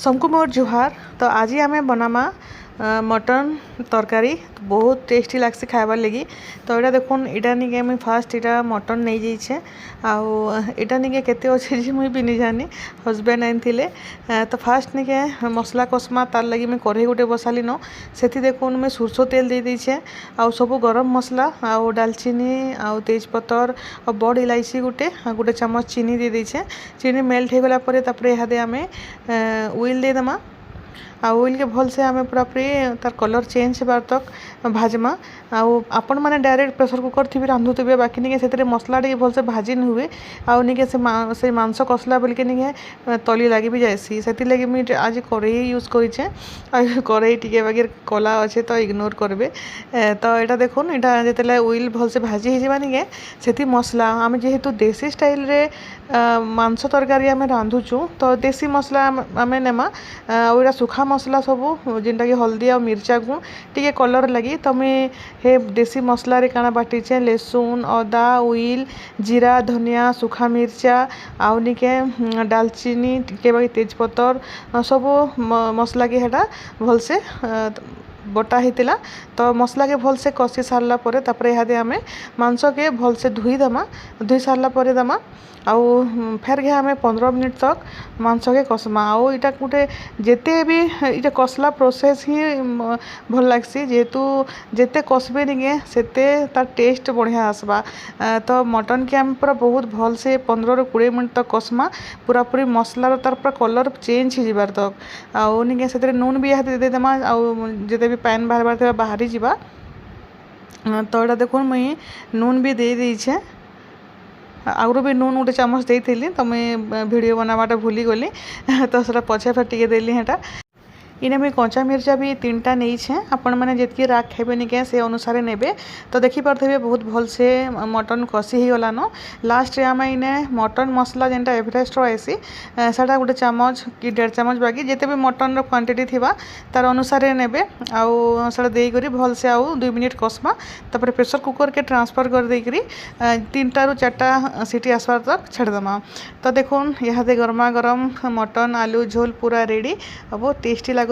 सबको मोर जुहार। तो आज आम बनामा मटन तरकारी बहुत टेस्टी लगसी खाबार लगी। तो यहाँ देखुन इटा निके मुझे फास्ट इटा मटन नहीं जाइए आटा निके केते अच्छे मुझे भी नहीं जानी हजबैंड आनी तो फास्ट निके मसला कस्मा तार लगी मैं कढ़ई गोटे बसाली न से देखुन मैं सोरष तेल दे दीछे आउ सब गरम मसला आउ डालचीनी आउ तेजपतर और बड़ इलायची गोटे गोटे चम्मच चीनी दे दीछे। चीनी मेल्ट हो गला यहाँ आम ऑयल देदेमा ऑयल के भल से आम पूरा पूरी तार कलर चेंज होबार तक भाजमा आपण मैंने डायरेक्ट प्रेशर कुकर थी रांधुवे बाकी निके से मसला टे भल से भाजी नहीं हुए आउ निके से मांस कसला बोल के निके तली लगी भी जाएसी से लगी मुझे आज कढ़ई यूज करें कढ़ई टी बागे कला अच्छे तो इग्नोर करेंगे। तो यहाँ देखुन यहाँ जिते ऑयल भल से भाजी हो निके से मसला आम जेहेतु देसी स्टाइल रे मांस तरकारी आम रांधुचु तो देसी मसला आम नेमा और सुखा मसला सब जेनटा कि हल्दी और मिर्चा को टी कलर लगी तो मुझे हे देसी मसला रे काना बाटीचे लहसुन अदा ऑयल जीरा धनिया सुखा मिर्चा आउ निके डालचीनी टे बाकी तेजपतर सब मसला के हेटा भल से बटा होता तो मसला के भल से कषि सारा पर यहाँ आम मांस के भल से धुई सारा दमा आउ फेर घे आम 15 मिनट तक मांस के कसमा आउ इटा गोटे जिते भी इटा कसला प्रोसेस ही भल लगसी जेहेतु जिते कसबे निके सेते तार टेस्ट बढ़िया आसबा। तो मटन के आम पूरा बहुत भल से 15 ରୁ 20 मिनट तक कसमा पूरा पूरी मसलार तार पूरा कलर चेंज हो जबार तक आउ निके से नून भी यहाँ देदेमा आउ जिते भी पैन बाहर बाहरी जावा। तो यहाँ देखुन मुई नून भी दे दीछे आगु भी नून गोटे चामच देती तो मुझे वीडियो बनावाटा भूली गली तो सर पछे फेर टे देली हेटा इने मुझे कंचा मिर्चा भी 3टा नहीं आपण मैंने जितकी राग खाइबे निके से अनुसार नेबे। तो देखी पारे बहुत भल से मटन कषि हो गलान लास्ट आम इने मटन मसला जेनटा एवरेस्ट आसी साटा गोटे चामच कि 1.5 चामच बाकी जिते भी मटन क्वांटिटी थिबा तार अनुसार नेबे आउ साटा देकर भल से आउ 2 मिनिट कसमा तापर प्रेशर कुकर के ट्रांसफर कर देकरी 3टा ରୁ 4टा सीटी आसबार तक छाड़देमा। तो देखुन यहाँ गरमा गरम मटन आलू झोल पूरा रेडी बहुत टेस्टी लगुला।